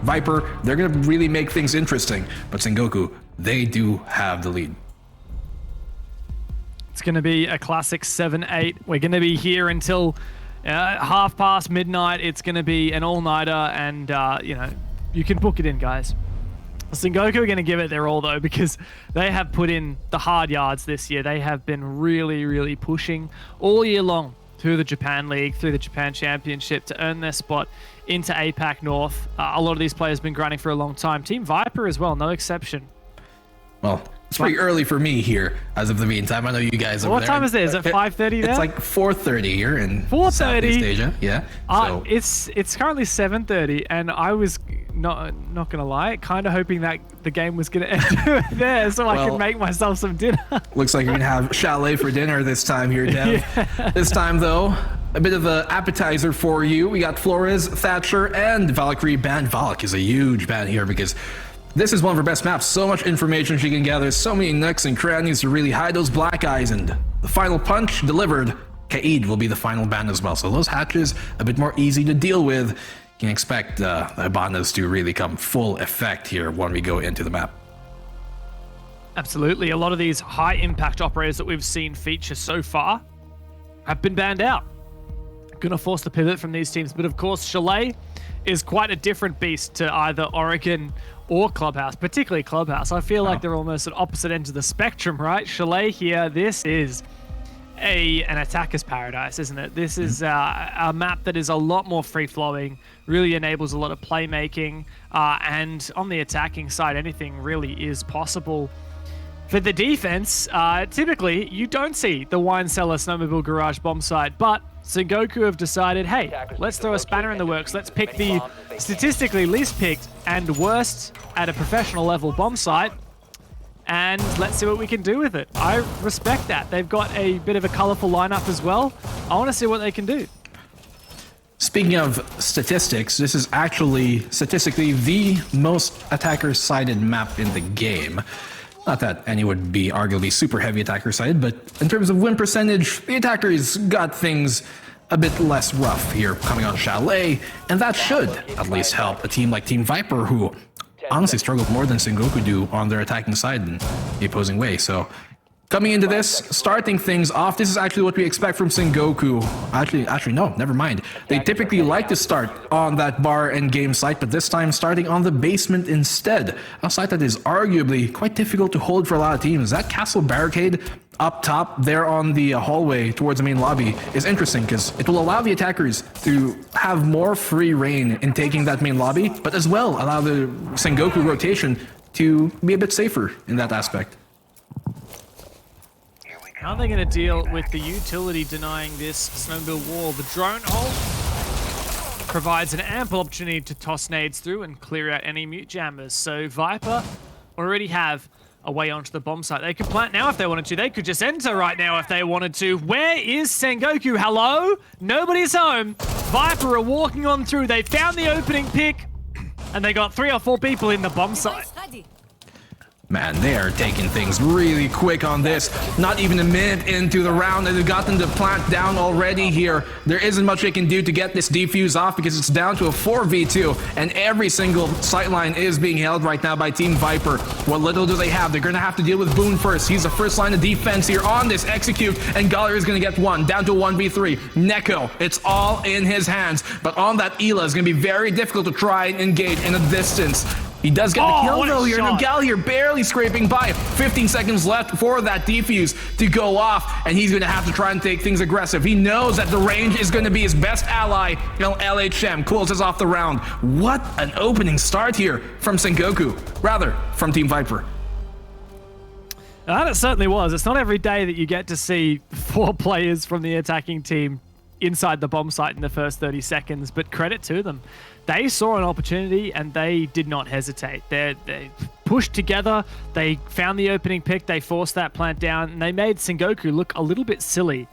Viper, they're going to really make things interesting. But Sengoku, they do have the lead. It's going to be a classic 7-8. We're going to be here until half past midnight. It's going to be an all-nighter, and, you can book it in, guys. Sengoku are going to give it their all, though, because they have put in the hard yards this year. They have been really, really pushing all year long through the Japan League, through the Japan Championship to earn their spot into APAC North. A lot of these players have been grinding for a long time. Team Viper as well, no exception. Well, it's pretty early for me here as of the meantime. I know you guys over What there. time is it? Is it 5:30 there? It's like 4:30 here in 4:30? Southeast Asia. Yeah. So It's currently 7:30, and I was not gonna lie, kind of hoping that the game was gonna end there, so I could make myself some dinner. Looks like you're gonna have Chalet for dinner this time here, Dev. Yeah. This time though, a bit of an appetizer for you. We got Flores, Thatcher, and Valkyrie banned. Valk is a huge ban here because this is one of her best maps. So much information she can gather, so many nooks and crannies to really hide those black eyes, and the final punch delivered. Kaid will be the final ban as well. So those hatches a bit more easy to deal with. You can expect the Ibanas to really come full effect here when we go into the map. Absolutely. A lot of these high impact operators that we've seen feature so far have been banned out. Gonna force the pivot from these teams, but of course Chalet is quite a different beast to either Oregon or Clubhouse, particularly Clubhouse. I feel like they're almost at opposite ends of the spectrum, right? Chalet here, this is an attacker's paradise, isn't it? This is a map that is a lot more free-flowing, really enables a lot of playmaking, and on the attacking side, anything really is possible. For the defense, typically, you don't see the wine cellar snowmobile garage bomb site, but Sengoku have decided, hey, let's throw a spanner in the works. Let's pick the statistically least picked and worst at a professional level bomb site, and let's see what we can do with it. I respect that. They've got a bit of a colorful lineup as well. I want to see what they can do. Speaking of statistics, this is actually statistically the most attacker-sided map in the game. Not that any would be arguably super heavy attacker-sided, but in terms of win percentage, the attackers got things a bit less rough here coming on Chalet, and that should at least help a team like Team Viper, who honestly struggled more than Sengoku do on their attacking side in the opposing way. So coming into this, starting things off, this is actually what we expect from Sengoku. Actually, no, never mind. They typically like to start on that bar and game site, but this time starting on the basement instead. A site that is arguably quite difficult to hold for a lot of teams. That castle barricade up top there on the hallway towards the main lobby is interesting because it will allow the attackers to have more free reign in taking that main lobby, but as well allow the Sengoku rotation to be a bit safer in that aspect. How are they going to deal with the utility denying this snowmobile wall? The drone hole provides an ample opportunity to toss nades through and clear out any mute jammers. So Viper already have a way onto the bomb site. They could plant now if they wanted to. They could just enter right now if they wanted to. Where is Sengoku? Hello? Nobody's home. Viper are walking on through. They found the opening pick, and they got 3 or 4 people in the bomb site. Man, they are taking things really quick on this. Not even a minute into the round, and they've gotten the plant down already here. There isn't much they can do to get this defuse off because it's down to a 4v2, and every single sightline is being held right now by Team Viper. What little do they have? They're going to have to deal with Boone first. He's the first line of defense here on this execute, and Galler is going to get one, down to 1v3. Neko, it's all in his hands, but on that Ela is going to be very difficult to try and engage in a distance. He does get the kill though here. Nagal here barely scraping by. 15 seconds left for that defuse to go off, and he's going to have to try and take things aggressive. He knows that the range is going to be his best ally. LHM closes off the round. What an opening start here from Sengoku. Rather, from Team Viper. That it certainly was. It's not every day that you get to see 4 players from the attacking team inside the bomb site in the first 30 seconds, but credit to them. They saw an opportunity and they did not hesitate. They pushed together, they found the opening pick, they forced that plant down, and they made Sengoku look a little bit silly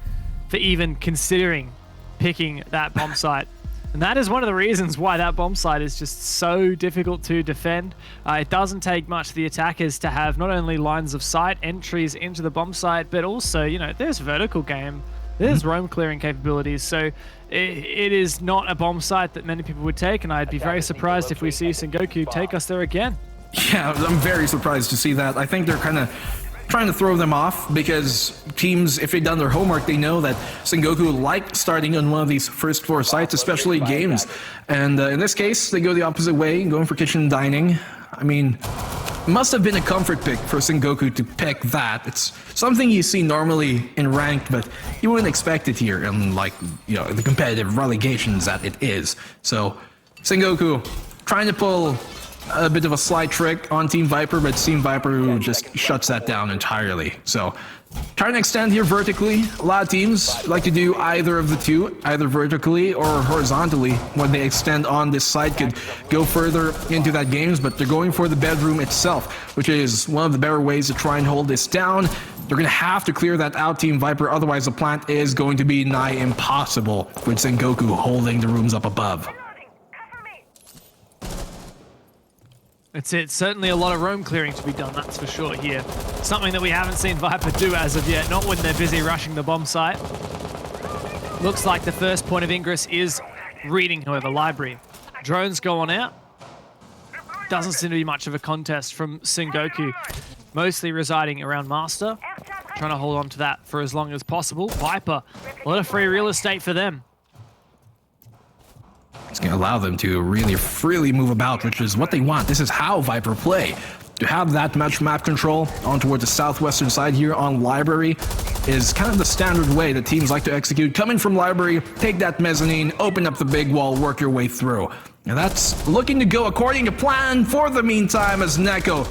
for even considering picking that bomb site. And that is one of the reasons why that bomb site is just so difficult to defend. It doesn't take much for the attackers to have not only lines of sight, entries into the bomb site, but also, you know, there's vertical game There's roam clearing capabilities, so it is not a bomb site that many people would take, and I'd be very surprised if we see Sengoku take us there again. Yeah, I'm very surprised to see that. I think they're kind of trying to throw them off because teams, if they've done their homework, they know that Sengoku like starting on one of these first floor sites, especially games. And in this case, they go the opposite way, going for kitchen dining. I mean, it must have been a comfort pick for Sengoku to pick that. It's something you see normally in ranked, but you wouldn't expect it here in, like, you know, the competitive relegations that it is. So Sengoku trying to pull a bit of a sly trick on Team Viper, but Team Viper just shuts that down entirely. So trying to extend here vertically. A lot of teams like to do either of the two, either vertically or horizontally. When they extend on this side, could go further into that games, but they're going for the bedroom itself, which is one of the better ways to try and hold this down. They're going to have to clear that out, Team Viper, otherwise the plant is going to be nigh impossible with Sengoku holding the rooms up above. It's certainly a lot of roam clearing to be done, that's for sure here. Something that we haven't seen Viper do as of yet, not when they're busy rushing the bomb site. Looks like the first point of ingress is reading, however, library. Drones go on out. Doesn't seem to be much of a contest from Sengoku, mostly residing around Master. Trying to hold on to that for as long as possible. Viper, a lot of free real estate for them. It's going to allow them to really freely move about, which is what they want. This is how Viper play. To have that much map control on towards the southwestern side here on Library is kind of the standard way that teams like to execute. Come in from Library, take that mezzanine, open up the big wall, work your way through. And that's looking to go according to plan for the meantime as Neko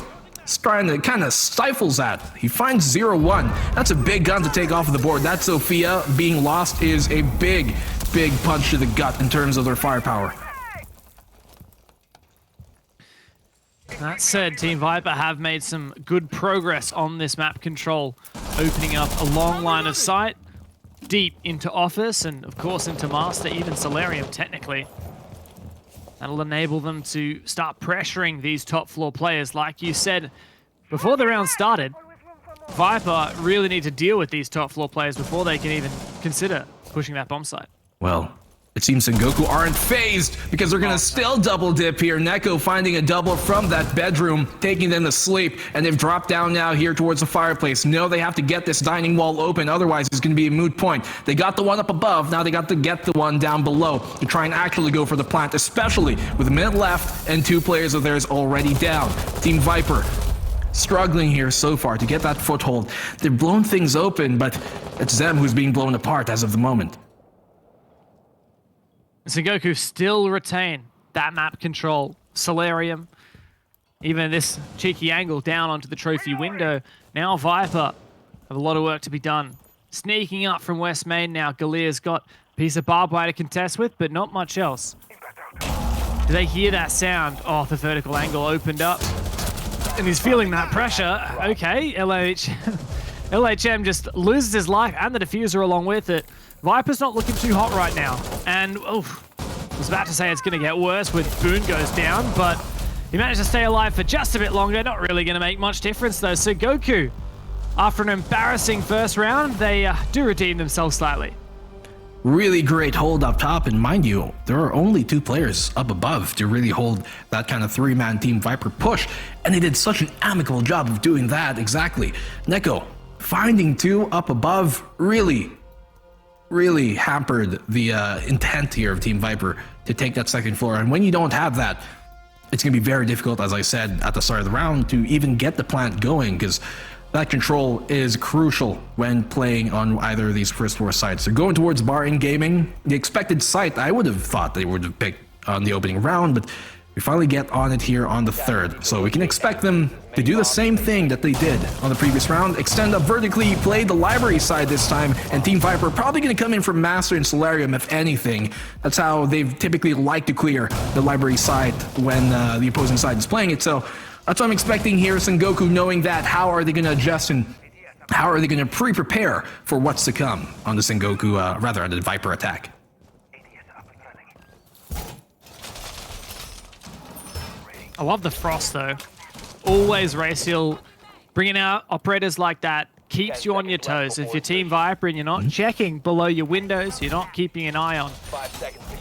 is trying to kind of stifles that. He finds 0-1. That's a big gun to take off of the board. That Sophia being lost is a big punch to the gut in terms of their firepower. That said, Team Viper have made some good progress on this map control, opening up a long line of sight deep into Office and, of course, into Master, even Solarium, technically. That'll enable them to start pressuring these top floor players. Like you said, before the round started, Viper really need to deal with these top floor players before they can even consider pushing that bomb site. Well, it seems Sengoku aren't phased because they're going to still double dip here. Neko finding a double from that bedroom, taking them to sleep, and they've dropped down now here towards the fireplace. No, they have to get this dining wall open, otherwise it's going to be a moot point. They got the one up above, now they got to get the one down below to try and actually go for the plant, especially with a minute left and two players of theirs already down. Team Viper struggling here so far to get that foothold. They've blown things open, but it's them who's being blown apart as of the moment. Sengoku still retain that map control. Solarium, even this cheeky angle down onto the trophy window. Now Viper have a lot of work to be done. Sneaking up from West Main now. Galier's got a piece of barbed wire to contest with, but not much else. Do they hear that sound? Oh, the vertical angle opened up. And he's feeling that pressure. Okay, LHM just loses his life and the diffuser along with it. Viper's not looking too hot right now. And, I was about to say it's going to get worse when Boone goes down, but he managed to stay alive for just a bit longer. Not really going to make much difference, though. So Goku, after an embarrassing first round, they do redeem themselves slightly. Really great hold up top, and mind you, there are only two players up above to really hold that kind of three-man Team Viper push, and they did such an amicable job of doing that, exactly. Neko, finding two up above, really hampered the intent here of Team Viper to take that second floor, and when you don't have that, it's going to be very difficult, as I said at the start of the round, to even get the plant going, because that control is crucial when playing on either of these first floor sites. So going towards Bar in Gaming, the expected site I would have thought they would have picked on the opening round, but we finally get on it here on the third. So we can expect them to do the same thing that they did on the previous round, extend up vertically, play the Library side this time, and Team Viper probably going to come in from Master and Solarium if anything. That's how they've typically liked to clear the Library side when the opposing side is playing it. So that's what I'm expecting here. Sengoku, knowing that, how are they going to adjust and how are they going to pre-prepare for what's to come on the Sengoku, on the Viper attack? I love the Frost, though. Always Racial bringing out operators like that, keeps you on your toes. If you're Team Viper and you're not checking below your windows, you're not keeping an eye on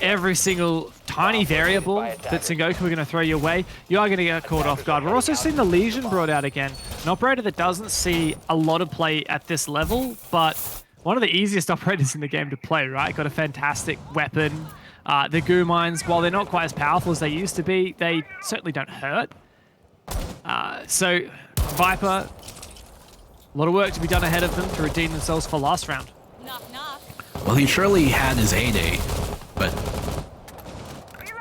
every single tiny variable that Sengoku are going to throw your way, you are going to get caught off guard. We're also seeing the Legion brought out again. An operator that doesn't see a lot of play at this level, but one of the easiest operators in the game to play, right? Got a fantastic weapon. The goo mines, while they're not quite as powerful as they used to be, they certainly don't hurt. So Viper, a lot of work to be done ahead of them to redeem themselves for last round. Knock, knock. Well, he surely had his heyday, but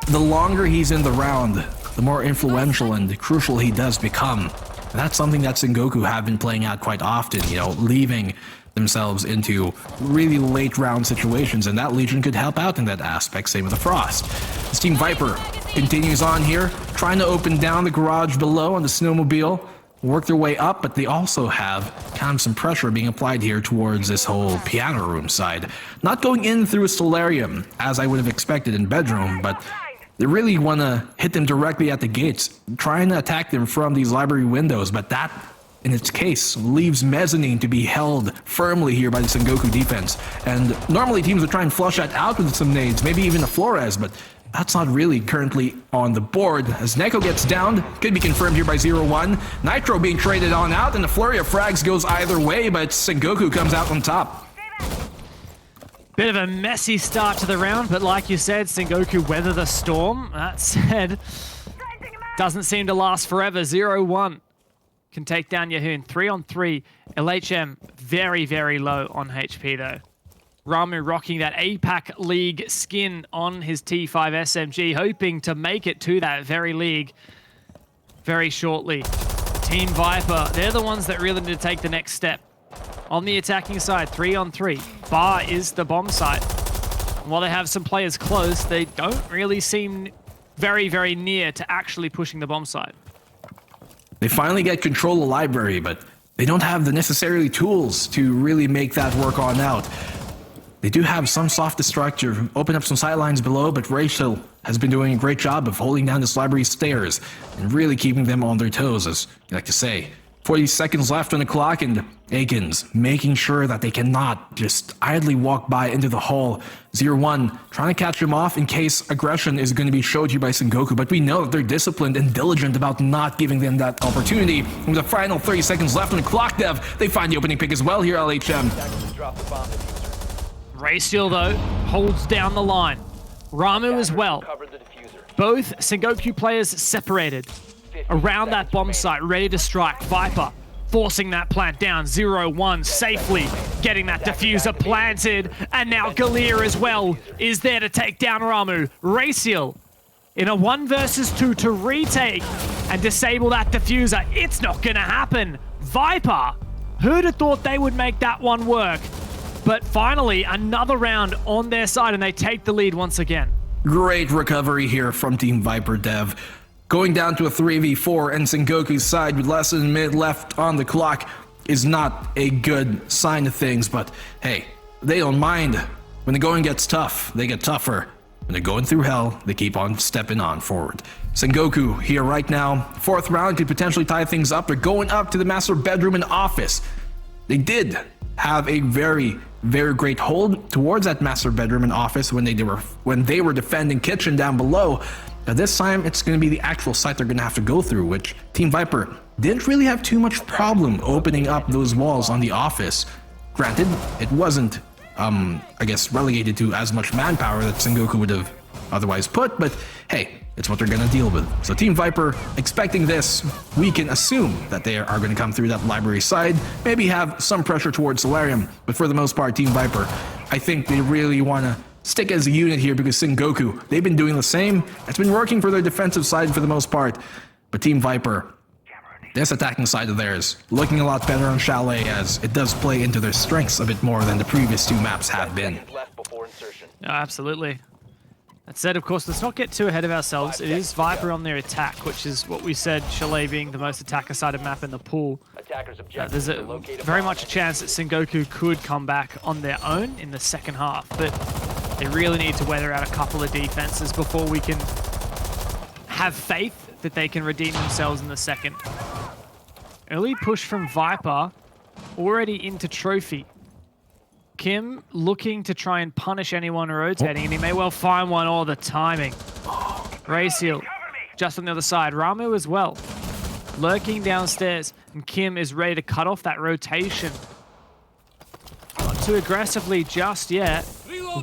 the longer he's in the round, the more influential and crucial he does become. And that's something that Sengoku have been playing out quite often, you know, leaving themselves into really late round situations, and that Legion could help out in that aspect. Same with the Frost. This Team Viper continues on here, trying to open down the garage below on the snowmobile, work their way up, but they also have kind of some pressure being applied here towards this whole piano room side. Not going in through a solarium, as I would have expected in bedroom, but they really want to hit them directly at the gates, trying to attack them from these library windows, but that, in its case, leaves mezzanine to be held firmly here by the Sengoku defense. And normally teams would try and flush that out with some nades, maybe even a Flores, but that's not really currently on the board. As Neko gets downed, could be confirmed here by 0-1. Nitro being traded on out, and the flurry of frags goes either way, but Sengoku comes out on top. Bit of a messy start to the round, but like you said, Sengoku weather the storm. That said, doesn't seem to last forever. 0-1 can take down Yahoon. 3-on-3. LHM very, very low on HP though. Ramu rocking that APAC League skin on his T5 SMG, hoping to make it to that very league very shortly. Team Viper, they're the ones that really need to take the next step. On the attacking side, 3-on-3. Bar is the bomb site. While they have some players close, they don't really seem very, very near to actually pushing the bomb site. They finally get control of the library, but they don't have the necessary tools to really make that work on out. They do have some soft destructor, open up some sightlines below, but Rachel has been doing a great job of holding down this library stairs and really keeping them on their toes, as you like to say. 40 seconds left on the clock, and Akins making sure that they cannot just idly walk by into the hall. 0-1, trying to catch him off in case aggression is going to be showed you by Sengoku, but we know that they're disciplined and diligent about not giving them that opportunity. With the final 30 seconds left on the clock, Dev, they find the opening pick as well here, LHM. Raciel, though, holds down the line. Ramu as well. Both Sengoku players separated around that bomb site, ready to strike. Viper forcing that plant down. 0-1 safely getting that diffuser planted. And now Galir as well is there to take down Ramu. Raciel in a 1 versus 2 to retake and disable that diffuser. It's not going to happen. Viper, who'd have thought they would make that one work? But finally, another round on their side, and they take the lead once again. Great recovery here from Team Viper, Dev. Going down to a 3v4, and Sengoku's side with less than a minute left on the clock is not a good sign of things, but hey, they don't mind. When the going gets tough, they get tougher. When they're going through hell, they keep on stepping on forward. Sengoku here right now. 4th round could potentially tie things up. They're going up to the master bedroom and office. They did have a very, very great hold towards that master bedroom and office when they were defending kitchen down below. Now this time it's going to be the actual site they're going to have to go through, which Team Viper didn't really have too much problem opening up those walls on the office. Granted, it wasn't I guess relegated to as much manpower that Sengoku would have otherwise put, but hey, it's what they're going to deal with. So Team Viper, expecting this, we can assume that they are going to come through that library side, maybe have some pressure towards Solarium, but for the most part, Team Viper, I think they really want to stick as a unit here because Sengoku, they've been doing the same. It's been working for their defensive side for the most part, but Team Viper, this attacking side of theirs, looking a lot better on Chalet as it does play into their strengths a bit more than the previous 2 maps have been. No, absolutely. That said, of course, let's not get too ahead of ourselves. It is Viper on their attack, which is what we said, Chalet being the most attacker-sided map in the pool. There's very much a chance that Sengoku could come back on their own in the second half, but they really need to weather out a couple of defenses before we can have faith that they can redeem themselves in the second. Early push from Viper. already into trophy. Kim looking to try and punish anyone rotating, and he may well find one. All the timing. Raciel just on the other side. Ramu as well, lurking downstairs, and Kim is ready to cut off that rotation. Not too aggressively just yet.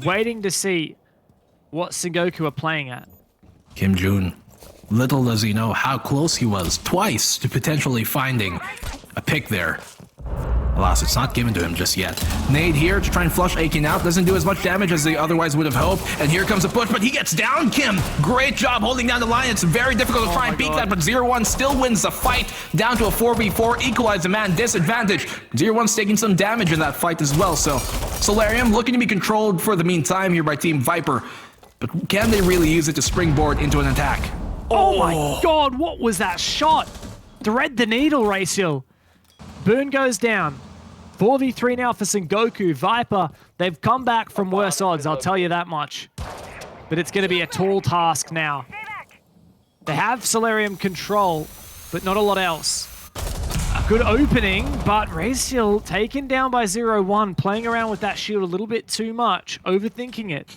Waiting to see what Sengoku are playing at. Kim Jun, little does he know how close he was twice to potentially finding a pick there. Alas, it's not given to him just yet. Nade here to try and flush Aiken out. Doesn't do as much damage as they otherwise would have hoped. And here comes a push, but he gets down, Kim. Great job holding down the line. It's very difficult to try and beat that, but 0-1 still wins the fight. Down to a 4v4, equalize the man disadvantage. 0-1's taking some damage in that fight as well. So Solarium looking to be controlled for the meantime here by Team Viper. But can they really use it to springboard into an attack? Oh my god, what was that shot? Thread the needle, Raciel. Boone goes down. 4v3 now for Sengoku. Viper, they've come back from worse odds, I'll tell you that much. But it's going to be a tall task now. They have Solarium control, but not a lot else. A good opening, but Raciel taken down by 0-1, playing around with that shield a little bit too much, overthinking it.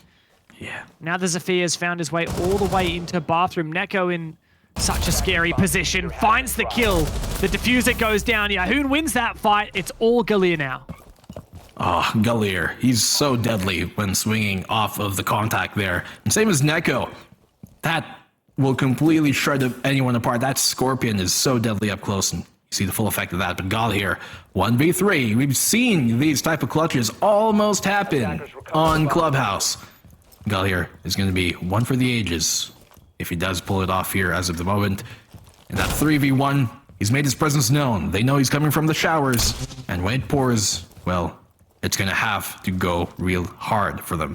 Yeah. Now the Zephyr has found his way all the way into bathroom. Neko in such a scary position, finds the kill. The diffuser goes down. Yahoon wins that fight. It's all Galir now. Oh, Galir. He's so deadly when swinging off of the contact there. And same as Neko. That will completely shred anyone apart. That Scorpion is so deadly up close, and you see the full effect of that. But Galir, 1v3. We've seen these type of clutches almost happen on Clubhouse. Galir is going to be one for the ages if he does pull it off here as of the moment. In that 3v1, he's made his presence known. They know he's coming from the showers, and when it pours, well, it's going to have to go real hard for them.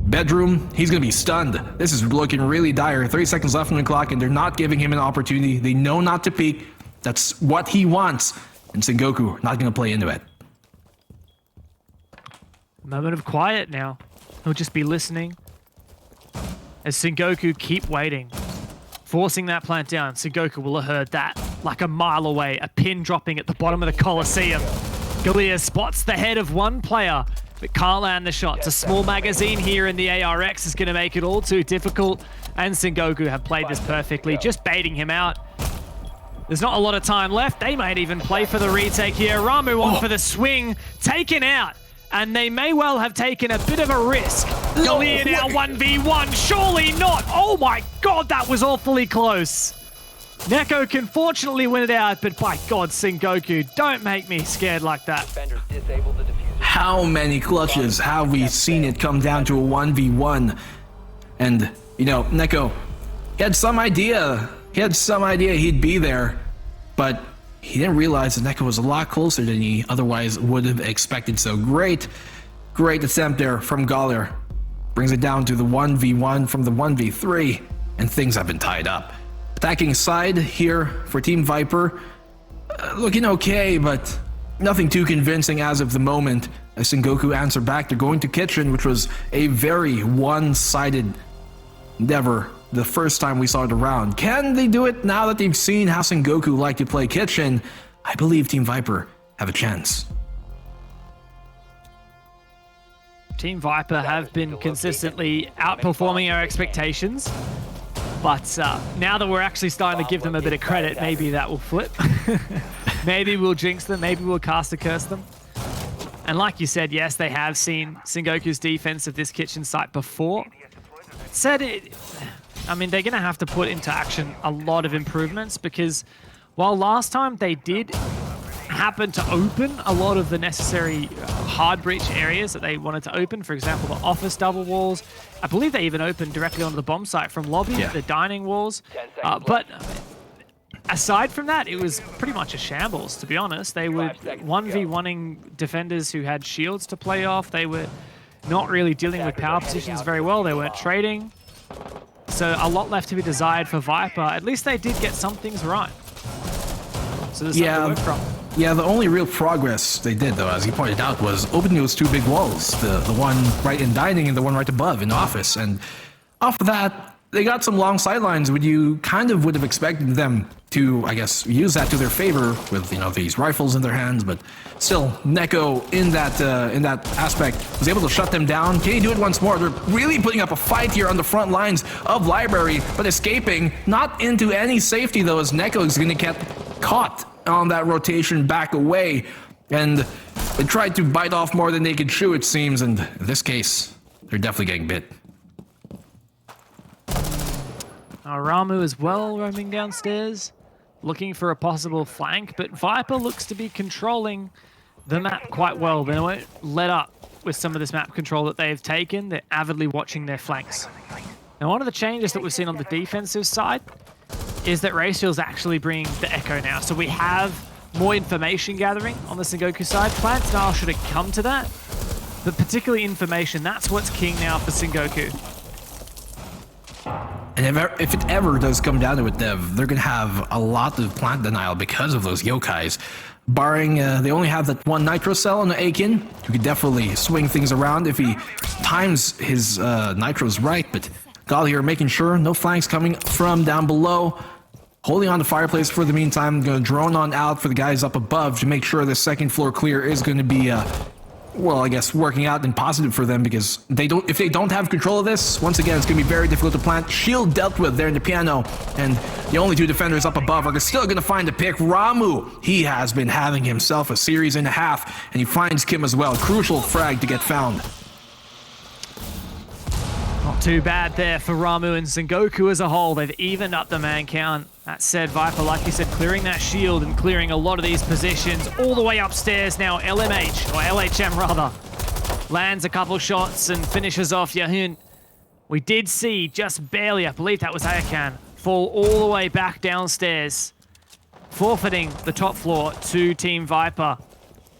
Bedroom, he's going to be stunned. This is looking really dire. 30 seconds left on the clock, and they're not giving him an opportunity. They know not to peek. That's what he wants. And Sengoku not going to play into it. Moment of quiet now. He'll just be listening as Sengoku keep waiting, forcing that plant down. Sengoku will have heard that like a mile away, a pin dropping at the bottom of the Colosseum. Galir spots the head of one player, but can't land the shot. It's a small magazine here, and the ARX is going to make it all too difficult. And Sengoku have played this perfectly, just baiting him out. There's not a lot of time left. They might even play for the retake here. Ramu on for the swing, taken out. And they may well have taken a bit of a risk. Galir now 1v1, surely not. Oh my god, that was awfully close. Neko can fortunately win it out, but by god, Sengoku, don't make me scared like that. How many clutches have we seen it come down to a 1v1? And, you know, Neko, he had some idea he'd be there, but he didn't realize that Neko was a lot closer than he otherwise would have expected. So great attempt there from Galir. Brings it down to the 1v1 from the 1v3, and things have been tied up. Attacking side here for Team Viper, looking okay, but nothing too convincing as of the moment. As Sengoku answer back, they're going to Kitchen, which was a very one-sided endeavor the first time we saw it around. Can they do it now that they've seen how Sengoku like to play Kitchen? I believe Team Viper have a chance. Team Viper have been consistently outperforming our expectations, but now that we're actually starting to give them a bit of credit, maybe that will flip. Maybe we'll jinx them, maybe we'll cast a curse them. And like you said, yes, they have seen Sengoku's defense of this Kitchen site before. I mean, they're going to have to put into action a lot of improvements, because while last time they did happen to open a lot of the necessary hard breach areas that they wanted to open, for example, the office double walls, I believe they even opened directly onto the bomb site from lobby, the dining walls. But aside from that, it was pretty much a shambles, to be honest. They were 1v1ing defenders who had shields to play off. They were not really dealing with power positions very well. They weren't trading. So a lot left to be desired for Viper. At least they did get some things right. So there's something to work from. Yeah, the only real progress they did, though, as you pointed out, was opening those two big walls. The one right in dining and the one right above in office. And off of that, they got some long sidelines. Would you kind of would have expected them to, I guess, use that to their favor with, you know, these rifles in their hands, but still, Neko in that aspect was able to shut them down. Can he do it once more? They're really putting up a fight here on the front lines of Library, but escaping, not into any safety though, as Neko is going to get caught on that rotation back away, and they tried to bite off more than they could chew, it seems, and in this case, they're definitely getting bit. Ramu as well roaming downstairs, looking for a possible flank, but Viper looks to be controlling the map quite well. They won't let up with some of this map control that they've taken. They're avidly watching their flanks. Now, one of the changes that we've seen on the defensive side is that Raciel's actually bringing the Echo now. So we have more information gathering on the Sengoku side. Plan style should have come to that, but particularly information, that's what's king now for Sengoku. And if it ever does come down to it, Dev, they're going to have a lot of plant denial because of those yokais. Barring, they only have that one nitro cell on the Aiken, who could definitely swing things around if he times his nitros right, but Gal here making sure no flanks coming from down below. Holding on to Fireplace for the meantime, going to drone on out for the guys up above to make sure the second floor clear is going to be, well, I guess working out and positive for them, because if they don't have control of this, once again, it's going to be very difficult to plant. Shield dealt with there in the piano, and the only two defenders up above are still going to find a pick. Ramu, he has been having himself a series and a half, and he finds Kim as well. Crucial frag to get found. Not too bad there for Ramu and Sengoku as a whole. They've evened up the man count. That said, Viper, like you said, clearing that shield and clearing a lot of these positions all the way upstairs now. LMH, or LHM rather, lands a couple shots and finishes off Yahun. We did see just barely, I believe that was Ayakan, fall all the way back downstairs, forfeiting the top floor to Team Viper.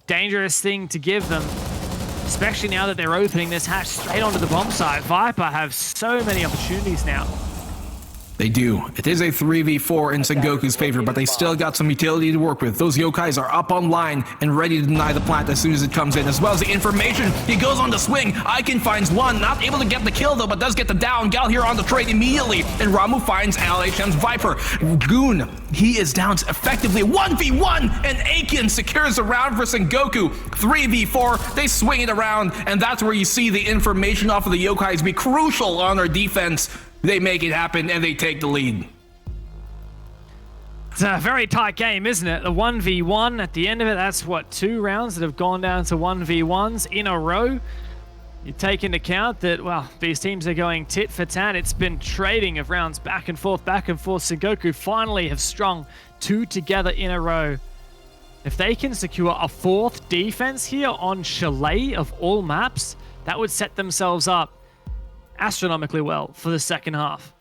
Dangerous thing to give them, especially now that they're opening this hatch straight onto the bomb site. Viper have so many opportunities now. They do. It is a 3v4 in Sengoku's favor, but they still got some utility to work with. Those yokais are up online and ready to deny the plant as soon as it comes in, as well as the information. He goes on the swing. Aiken finds one, not able to get the kill though, but does get the down. Gal here on the trade immediately, and Ramu finds LHM's Viper. Goon, he is down to effectively 1v1, and Aiken secures the round for Sengoku. 3v4, they swing it around, and that's where you see the information off of the yokais be crucial on their defense. They make it happen, and they take the lead. It's a very tight game, isn't it? The 1v1 at the end of it, that's what, 2 rounds that have gone down to 1v1s in a row. You take into account that, well, these teams are going tit for tat. It's been trading of rounds back and forth, back and forth. Sengoku finally have strung 2 together in a row. If they can secure a 4th defense here on Chalet of all maps, that would set themselves up astronomically well for the second half.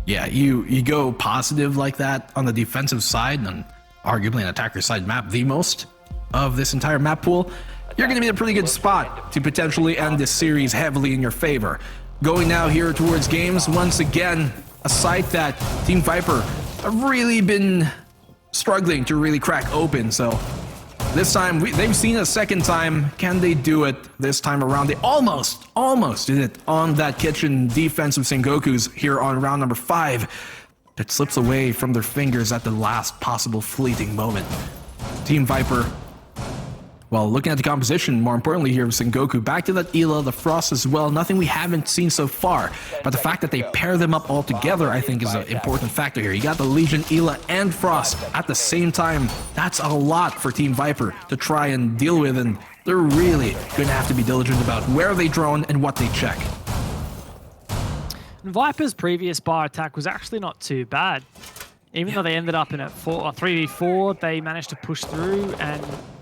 Yeah, you go positive like that on the defensive side, and arguably an attacker side map, the most of this entire map pool, you're going to be in a pretty good spot to potentially end this series heavily in your favor. Going now here towards games, once again, a site that Team Viper have really been struggling to really crack open, so this time, they've seen a second time. Can they do it this time around? They almost did it on that kitchen defense of Sengoku's here on round number 5. It slips away from their fingers at the last possible fleeting moment. Team Viper, well, looking at the composition, more importantly here of Sengoku, back to that Ela, the Frost as well, nothing we haven't seen so far. But the fact that they pair them up all together, I think, is an important factor here. You got the Legion, Ela, and Frost at the same time. That's a lot for Team Viper to try and deal with, and they're really going to have to be diligent about where they drone and what they check. And Viper's previous bar attack was actually not too bad. Even though they ended up in a 3v4, they managed to push through and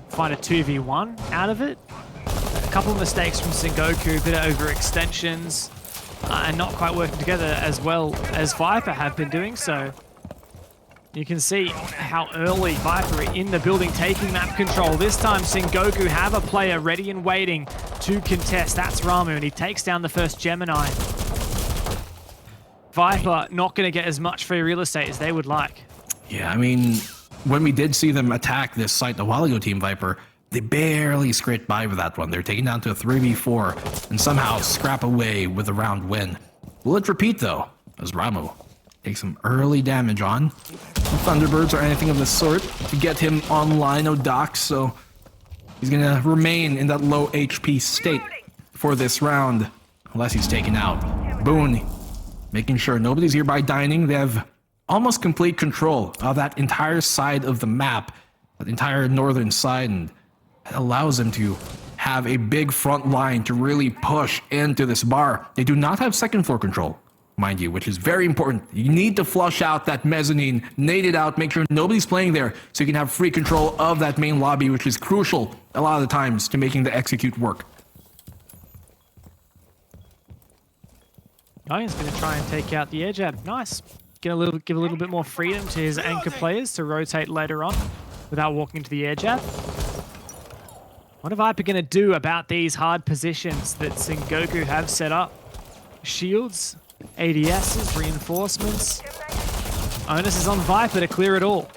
find a 2v1 out of it. A couple of mistakes from Sengoku, a bit of overextensions, and not quite working together as well as Viper have been doing so. You can see how early Viper are in the building taking map control. This time Sengoku have a player ready and waiting to contest. That's Ramu, and he takes down the first Gemini. Viper not going to get as much free real estate as they would like. Yeah, I mean, when we did see them attack this site a while ago, Team Viper, they barely scraped by with that one. They're taken down to a 3v4 and somehow scrap away with a round win. Will it repeat, though? as Ramu takes some early damage on. No Thunderbirds or anything of the sort to get him online, no docks, so he's gonna remain in that low HP state for this round, unless he's taken out. Boone making sure nobody's here by dining. They have almost complete control of that entire side of the map, that entire northern side, and it allows them to have a big front line to really push into this bar. They do not have second floor control, mind you, which is very important. You need to flush out that mezzanine, nade it out, make sure nobody's playing there so you can have free control of that main lobby, which is crucial a lot of the times to making the execute work. Oh, he's going to try and take out the air jab. Nice. Give a little bit more freedom to his anchor players to rotate later on without walking into the air jab. What are Viper going to do about these hard positions that Sengoku have set up? Shields, ADSs, reinforcements. Onus is on Viper to clear it all.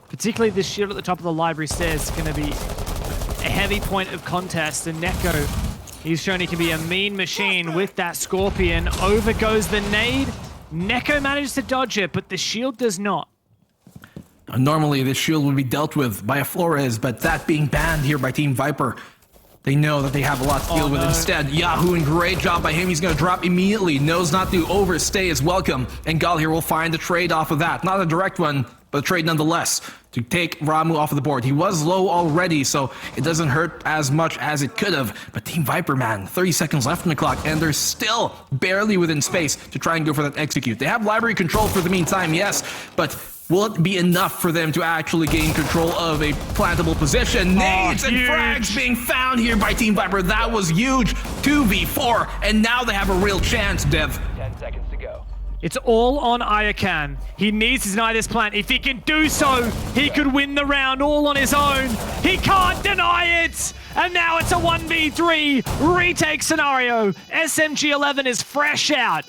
Particularly this shield at the top of the library stairs is going to be a heavy point of contest, and Neko, he's shown he can be a mean machine with that Scorpion. Over goes the nade. Neko manages to dodge it, but the shield does not. Normally, this shield would be dealt with by a Flores, but that being banned here by Team Viper, they know that they have a lot to deal with. Instead, Yahoo, and great job by him. He's going to drop immediately. Knows not to overstay his welcome. And Gal here will find a trade off of that. Not a direct one, but a trade nonetheless to take Ramu off of the board. He was low already, so it doesn't hurt as much as it could have. But Team Viper, man, 30 seconds left on the clock, and they're still barely within space to try and go for that execute. They have library control for the meantime, yes, but will it be enough for them to actually gain control of a plantable position? Nades and frags being found here by Team Viper. That was huge. 2v4, and now they have a real chance, Dev. 10 seconds to go. It's all on Ayakan. He needs to deny this plant. If he can do so, he could win the round all on his own. He can't deny it! And now it's a 1v3 retake scenario. SMG-11 is fresh out.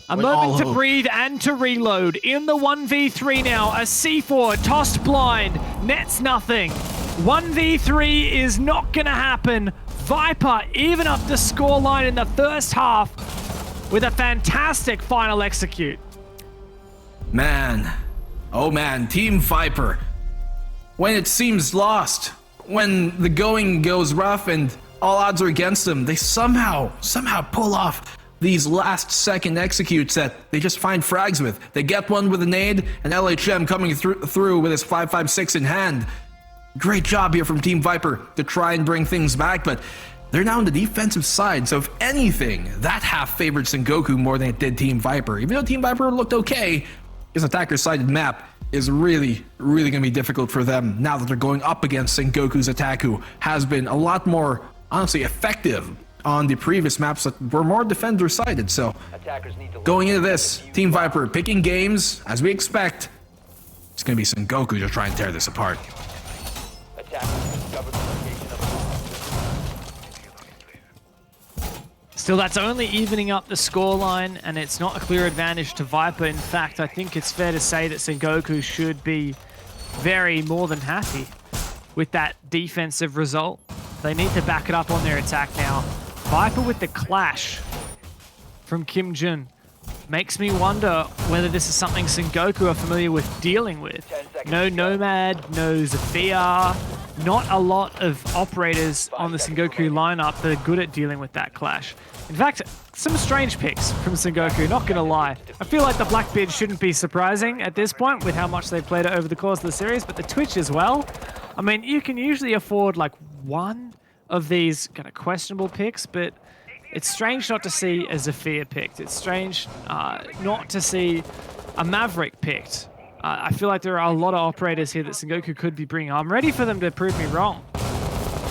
A moment to breathe and to reload. In the 1v3 now, a C4 tossed blind, nets nothing. 1v3 is not going to happen. Viper even up the scoreline in the first half with a fantastic final execute. Man, oh man, Team Viper. When it seems lost, when the going goes rough and all odds are against them, they somehow pull off these last second executes that they just find frags with. They get one with a nade, and LHM coming through with his 5.56 in hand. Great job here from Team Viper to try and bring things back, but they're now on the defensive side, so if anything, that half favored Sengoku more than it did Team Viper. Even though Team Viper looked okay, his attacker-sided map is really going to be difficult for them now that they're going up against Sengoku's attack, who has been a lot more, honestly, effective on the previous maps that were more defender-sided. So going into this, Team Viper picking games, as we expect. It's going to be Sengoku to try and tear this apart. Still, that's only evening up the scoreline, and it's not a clear advantage to Viper. In fact, I think it's fair to say that Sengoku should be more than happy with that defensive result. They need to back it up on their attack now. Viper with the clash from Kim Jun makes me wonder whether this is something Sengoku are familiar with dealing with. No Nomad, no Zafia, not a lot of operators on the Sengoku lineup that are good at dealing with that clash. In fact, some strange picks from Sengoku, not gonna lie. I feel like the Blackbeard shouldn't be surprising at this point with how much they've played it over the course of the series, but the Twitch as well. I mean, you can usually afford like one of these kind of questionable picks, but it's strange not to see a Zafir picked. It's strange not to see a Maverick picked. I feel like there are a lot of operators here that Sengoku could be bringing. I'm ready for them to prove me wrong,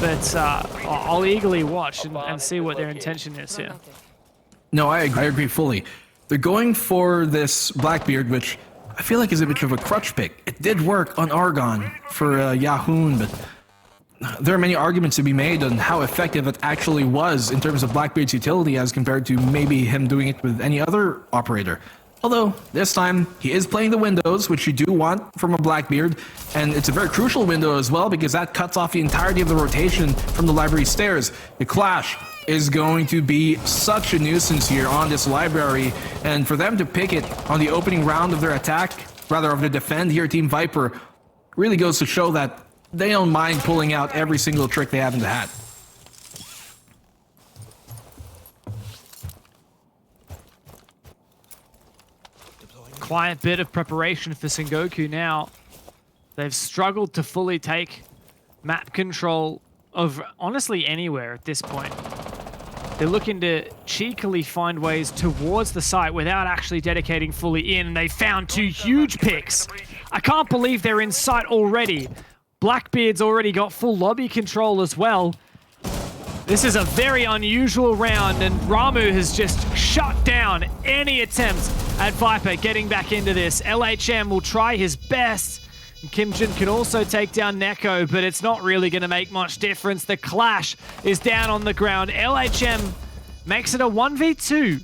but I'll eagerly watch and see what their intention is here. No, I agree fully. They're going for this Blackbeard, which I feel like is a bit of a crutch pick. It did work on Argon for Yahoon, but there are many arguments to be made on how effective it actually was in terms of Blackbeard's utility as compared to maybe him doing it with any other operator. Although, this time, he is playing the windows, which you do want from a Blackbeard, and it's a very crucial window as well because that cuts off the entirety of the rotation from the library stairs. The clash is going to be such a nuisance here on this library, and for them to pick it on the opening round of their attack, rather of the defend here, Team Viper, really goes to show that they don't mind pulling out every single trick they have in the hat. Quiet bit of preparation for Sengoku now. They've struggled to fully take map control of honestly anywhere at this point. They're looking to cheekily find ways towards the site without actually dedicating fully in. They found 2 huge picks. I can't believe they're in sight already. Blackbeard's already got full lobby control as well. This is a very unusual round, and Ramu has just shut down any attempt at Viper getting back into this. LHM will try his best. Kim Jun can also take down Neko, but it's not really going to make much difference. The Clash is down on the ground. LHM makes it a 1v2.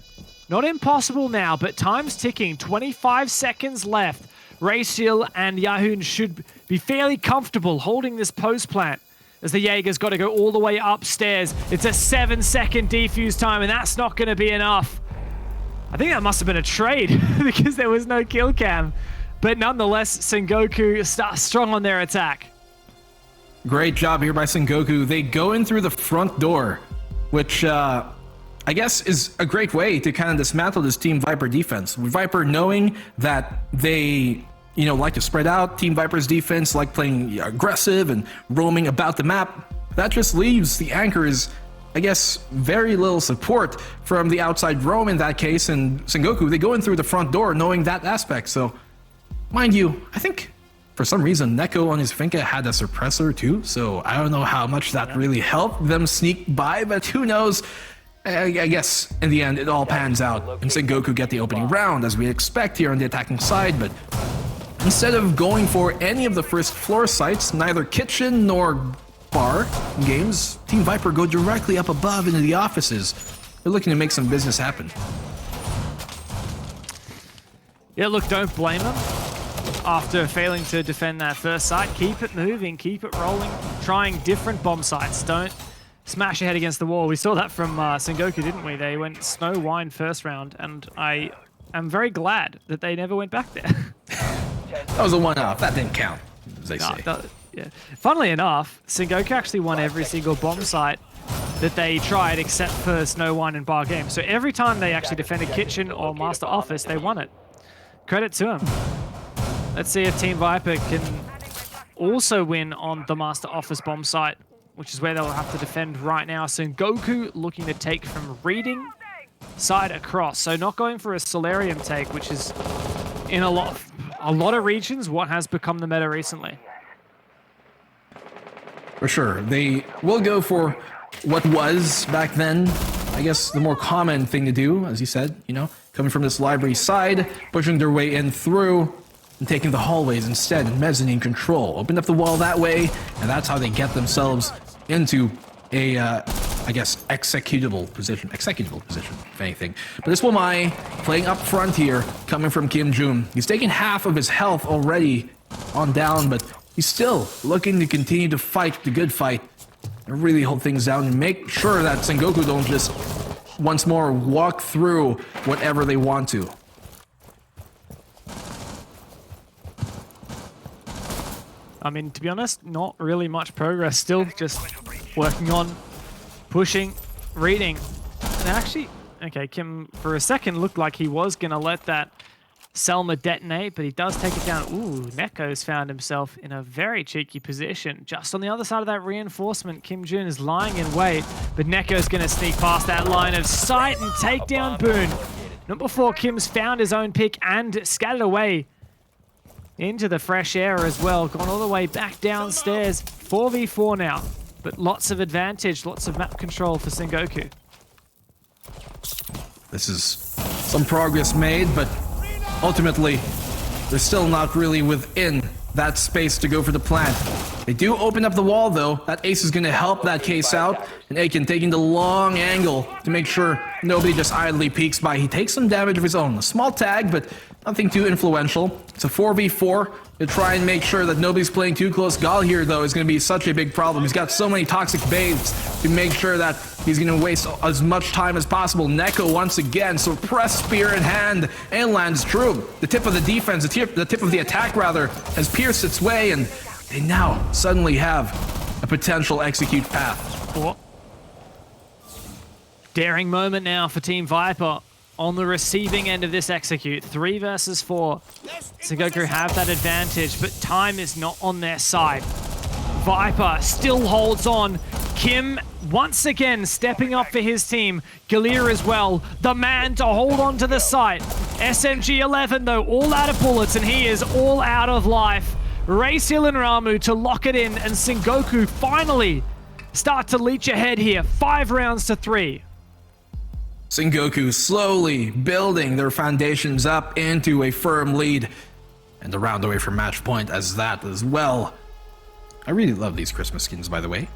Not impossible now, but time's ticking. 25 seconds left. Raciel and Yahoo should be fairly comfortable holding this post plant, as the Jaeger's got to go all the way upstairs. It's a 7-second defuse time, and that's not going to be enough. I think that must have been a trade because there was no kill cam. But nonetheless, Sengoku starts strong on their attack. Great job here by Sengoku. They go in through the front door, which I guess is a great way to kind of dismantle this Team Viper defense. With Viper knowing that they, like to spread out, Team Viper's defense like playing aggressive and roaming about the map, that just leaves the anchors, I guess, very little support from the outside roam in that case. And Sengoku, they go in through the front door knowing that aspect. So, mind you, I think for some reason Neko on his Finka had a suppressor too, so I don't know how much that really helped them sneak by, but who knows. I guess in the end it all pans out and Sengoku get the opening round as we expect here on the attacking side, but instead of going for any of the first floor sites, neither kitchen nor bar games, Team Viper go directly up above into the offices. They're looking to make some business happen. Yeah, look, don't blame them. After failing to defend that first site, keep it moving, keep it rolling, trying different bomb sites. Don't smash your head against the wall. We saw that from Sengoku, didn't we? They went Snow Wine first round, and I am very glad that they never went back there. That was a one-off. That didn't count, as they say. Yeah. Funnily enough, Sengoku actually won every single bomb site that they tried except for Snow Wine and Bar Game. So every time they actually defended Kitchen or Master Office, they won it. Credit to them. Let's see if Team Viper can also win on the Master Office bomb site, which is where they'll have to defend right now. Sengoku looking to take from Reading side across. So not going for a Solarium take, which is in a lot of regions what has become the meta recently. For sure. They will go for what was back then, I guess, the more common thing to do, as you said, coming from this library side, pushing their way in through, and taking the hallways instead and mezzanine control. Open up the wall that way, and that's how they get themselves into a, I guess, executable position, if anything. But this Wamai playing up front here, coming from Kim Jun. He's taken half of his health already on down, but he's still looking to continue to fight the good fight and really hold things down and make sure that Sengoku don't just once more walk through whatever they want to. I mean, to be honest, not really much progress. Still just working on pushing, reading. And actually, okay, Kim for a second looked like he was going to let that Selma detonate, but he does take it down. Ooh, Neko's found himself in a very cheeky position. Just on the other side of that reinforcement, Kim Jun is lying in wait, but Neko's going to sneak past that line of sight and take down Boone. Not before Kim's found his own pick and scattered away into the fresh air as well. Gone all the way back downstairs. 4v4 now, but lots of advantage, lots of map control for Sengoku. This is some progress made, but ultimately, they're still not really within that space to go for the plant. They do open up the wall, though. That ace is going to help that case out. And Aiken taking the long angle to make sure nobody just idly peeks by. He takes some damage of his own. A small tag, but nothing too influential. It's a 4v4 to try and make sure that nobody's playing too close. Gal here, though, is going to be such a big problem. He's got so many toxic babes to make sure that he's going to waste as much time as possible. Neko once again, so press spear in hand and lands true. The tip of the defense, the tip of the attack, rather, has pierced its way, and they now suddenly have a potential execute path. Oh. Daring moment now for Team Viper on the receiving end of this execute. 3 versus 4. Sengoku have that advantage, but time is not on their side. Viper still holds on. Kim once again stepping up for his team. Galir as well, the man to hold on to the site. SMG-11 though, all out of bullets, and he is all out of life. Raysil and Ramu to lock it in, and Sengoku finally start to leech ahead here. 5 rounds to 3. Sengoku slowly building their foundations up into a firm lead, and a round away from match point as that as well. I really love these Christmas skins, by the way.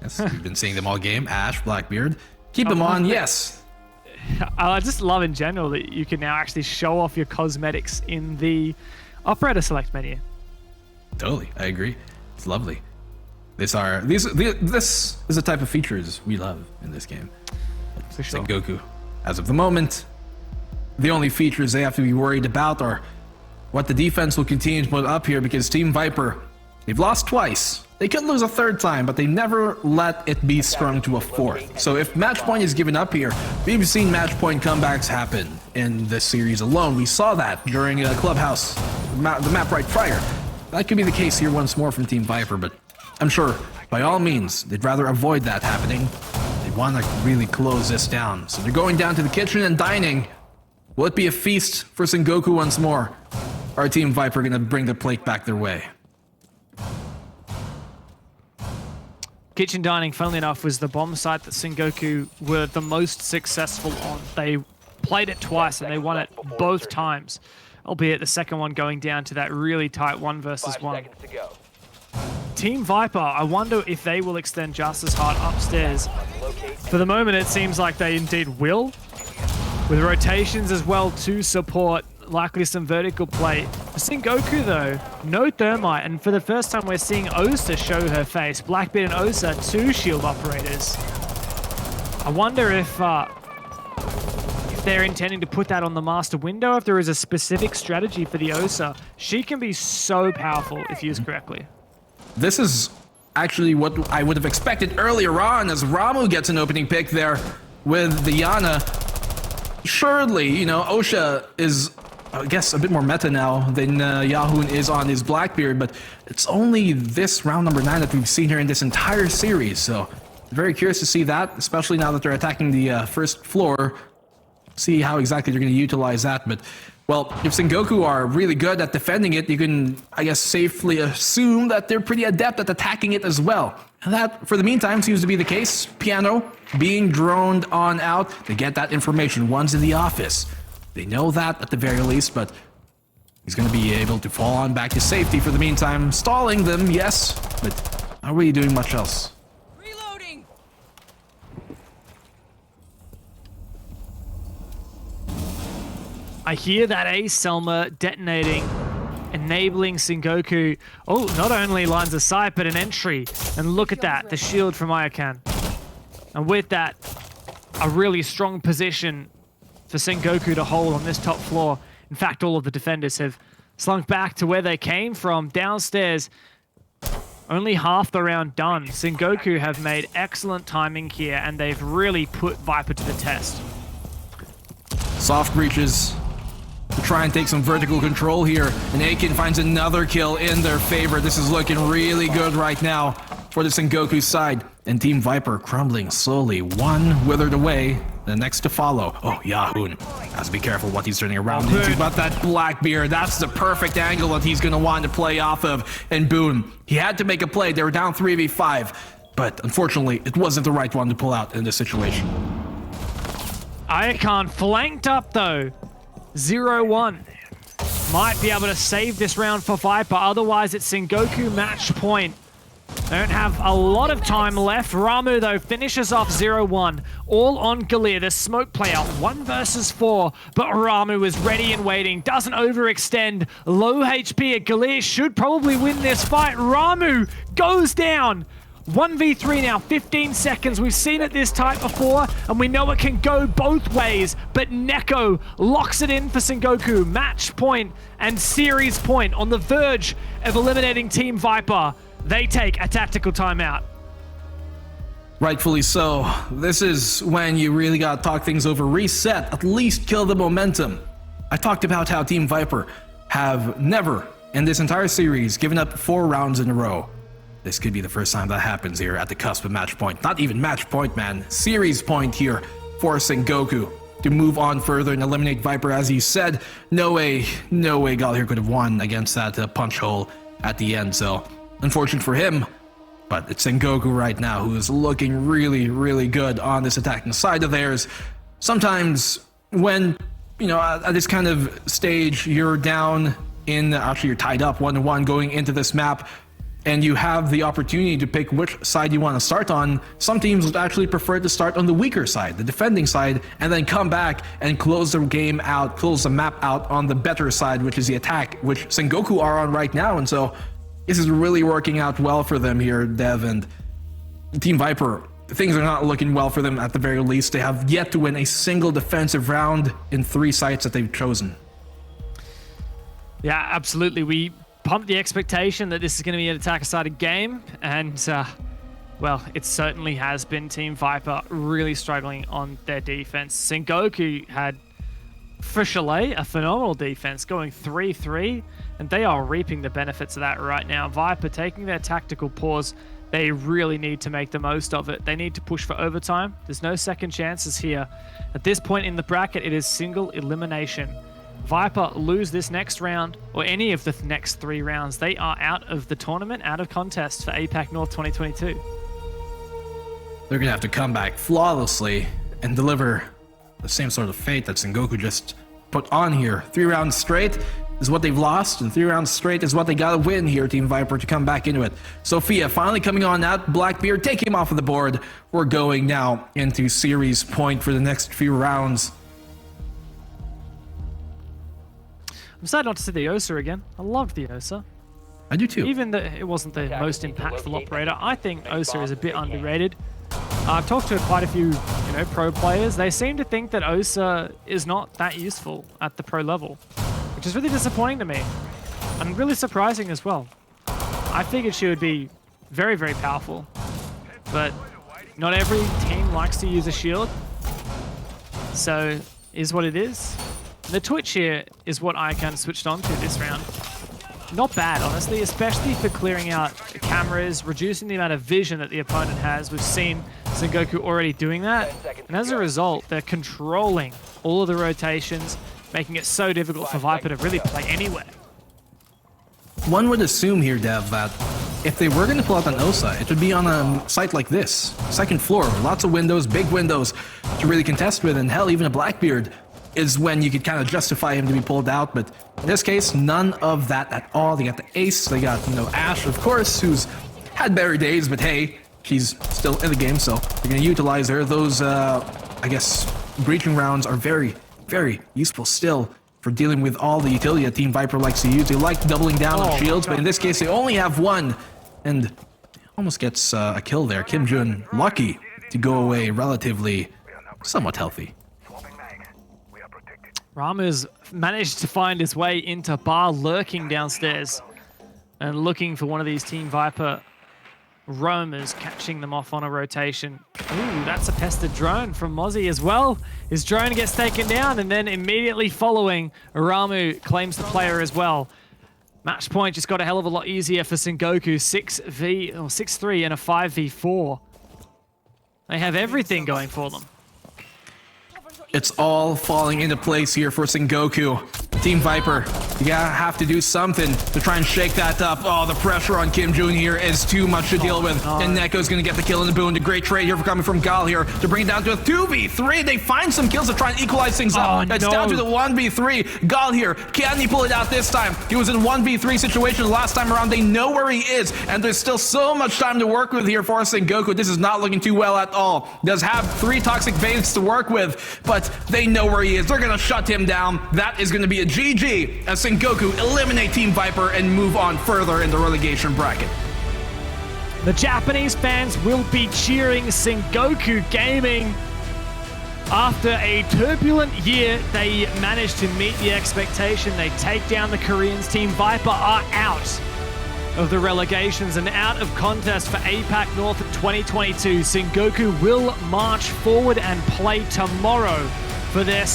Yes, we've been seeing them all game. Ash, Blackbeard. Keep them on, yes. I just love in general that you can now actually show off your cosmetics in the operator select menu. Totally, I agree. It's lovely. This is the type of features we love in this game. For sure. Sengoku, as of the moment, the only features they have to be worried about are what the defense will continue to put up here, because Team Viper, they've lost twice. They could lose a third time, but they never let it be strung to a fourth. So if match point is given up here, we've seen match point comebacks happen in this series alone. We saw that during Clubhouse, the map right prior. That could be the case here once more from Team Viper, but I'm sure by all means they'd rather avoid that happening. They want to really close this down. So they're going down to the kitchen and dining. Will it be a feast for Sengoku once more? Our Team Viper going to bring the plate back their way? Kitchen dining, funnily enough, was the bomb site that Sengoku were the most successful on. They played it twice and they won it both times, albeit the second one going down to that really tight 1 versus 1. Team Viper, I wonder if they will extend just as hard upstairs. For the moment, it seems like they indeed will, with rotations as well to support, likely some vertical play. For Sengoku though, no thermite, and for the first time we're seeing Osa show her face. Blackbeard and Osa, 2 shield operators. I wonder if they're intending to put that on the master window, if there is a specific strategy for the Osa. She can be so powerful if used correctly. This is actually what I would have expected earlier on, as Ramu gets an opening pick there with the Yana. Surely, you know, Osha is, I guess, a bit more meta now than Yahoo is on his Blackbeard, but it's only this round number 9 that we've seen her in this entire series, so very curious to see that, especially now that they're attacking the first floor. See how exactly they're going to utilize that, but, well, if Sengoku are really good at defending it, you can, I guess, safely assume that they're pretty adept at attacking it as well. And that, for the meantime, seems to be the case. Piano being droned on out. They get that information. One's in the office. They know that at the very least, but he's going to be able to fall on back to safety for the meantime. Stalling them, yes, but not really doing much else. Reloading. I hear that ace, Selma, detonating, enabling Sengoku. Oh, not only lines of sight, but an entry. And look at that, the shield from Ayakan. And with that, a really strong position for Sengoku to hold on this top floor. In fact, all of the defenders have slunk back to where they came from, downstairs. Only half the round done. Sengoku have made excellent timing here, and they've really put Viper to the test. Soft breaches to try and take some vertical control here, and Aiken finds another kill in their favor. This is looking really good right now for the Sengoku side, and Team Viper crumbling slowly, one withered away, the next to follow. Oh, Yahoo has to be careful what he's turning around into, but that Blackbeard, that's the perfect angle that he's going to want to play off of, and boom, he had to make a play. They were down 3v5, but unfortunately, it wasn't the right one to pull out in this situation. Ayakan flanked up though. 0-1. Might be able to save this round for Viper, otherwise it's Sengoku match point. Don't have a lot of time left. Ramu, though, finishes off 0-1. All on Galia, the smoke player. 1 versus 4. But Ramu is ready and waiting. Doesn't overextend. Low HP at Galia should probably win this fight. Ramu goes down. 1v3 now, 15 seconds. We've seen it this tight before, and we know it can go both ways. But Neko locks it in for Sengoku. Match point and series point on the verge of eliminating Team Viper. They take a tactical timeout. Rightfully so. This is when you really gotta talk things over, reset, at least kill the momentum. I talked about how Team Viper have never, in this entire series, given up 4 rounds in a row. This could be the first time that happens here at the cusp of match point. Not even match point, man. Series point here for Sengoku to move on further and eliminate Viper. As you said, no way Gal here could have won against that punch hole at the end. So, unfortunate for him, but it's Sengoku right now who is looking really good on this attacking side of theirs. Sometimes when, you know, at this kind of stage, you're down in, actually you're tied up 1-1 going into this map, and you have the opportunity to pick which side you want to start on. Some teams would actually prefer to start on the weaker side, the defending side, and then come back and close the game out, close the map out on the better side, which is the attack, which Sengoku are on right now. And so this is really working out well for them here, Dev, and Team Viper. Things are not looking well for them at the very least. They have yet to win a single defensive round in 3 sites that they've chosen. Yeah, absolutely. We pumped the expectation that this is going to be an attacker-sided game, and well, it certainly has been. Team Viper really struggling on their defense. Sengoku had, for Chalet, a phenomenal defense, going 3-3, and they are reaping the benefits of that right now. Viper taking their tactical pause. They really need to make the most of it. They need to push for overtime. There's no second chances here. At this point in the bracket, it is single elimination. Viper lose this next round, or any of the next 3 rounds, they are out of the tournament, out of contest for APAC North 2022. They're gonna have to come back flawlessly and deliver the same sort of fate that Sengoku just put on here. 3 rounds straight is what they've lost, and 3 rounds straight is what they gotta win here, Team Viper, to come back into it. Sophia finally coming on out. Blackbeard taking him off of the board. We're going now into series point for the next few rounds. I'm sad not to see the Osa again. I loved the Osa. I do too. Even though it wasn't the most impactful operator, I think Osa is a bit underrated. I've talked to quite a few, pro players. They seem to think that Osa is not that useful at the pro level, which is really disappointing to me, and really surprising as well. I figured she would be very powerful, but not every team likes to use a shield, so is what it is. The Twitch here is what I kind of switched on to this round. Not bad, honestly, especially for clearing out cameras, reducing the amount of vision that the opponent has. We've seen Sengoku already doing that, and as a result, they're controlling all of the rotations, making it so difficult for Viper to really play anywhere. One would assume here, Dev, that if they were going to pull out an Osa, it would be on a site like this. 2nd floor, lots of windows, big windows to really contest with, and hell, even a Blackbeard is when you could kind of justify him to be pulled out, but in this case, none of that at all. They got the Ace, they got, Ash, of course, who's had better days, but hey, she's still in the game, so they're going to utilize her. Those, I guess, breaching rounds are very useful still for dealing with all the utility that Team Viper likes to use. They like doubling down on shields, but in this case, they only have 1, and almost gets a kill there. Kim Jun lucky to go away relatively somewhat healthy. Rama's managed to find his way into bar, lurking downstairs and looking for one of these Team Viper roamers, catching them off on a rotation. Ooh, that's a pested drone from Mozzie as well. His drone gets taken down, and then immediately following, Ramu claims the player as well. Match point just got a hell of a lot easier for Sengoku. 6-3 and a 5v4. They have everything going for them. It's all falling into place here for Sengoku. Team Viper, you gotta have to do something to try and shake that up. Oh, the pressure on Kim Jun here is too much to deal with. No. And Neko's gonna get the kill in the boon. The great trade here coming from Gal here to bring it down to a 2v3. They find some kills to try and equalize things up. Oh, It's no. down to the 1v3. Gal here, can he pull it out this time? He was in 1v3 situation last time around. They know where he is, and there's still so much time to work with here for Sengoku. This is not looking too well at all. Does have 3 toxic veins to work with, but they know where he is. They're gonna shut him down. That is gonna be a GG as Sengoku eliminate Team Viper and move on further in the relegation bracket. The Japanese fans will be cheering Sengoku Gaming. After a turbulent year, they managed to meet the expectation. They take down the Koreans. Team Viper are out of the relegations and out of contest for APAC North 2022. Sengoku will march forward and play tomorrow for their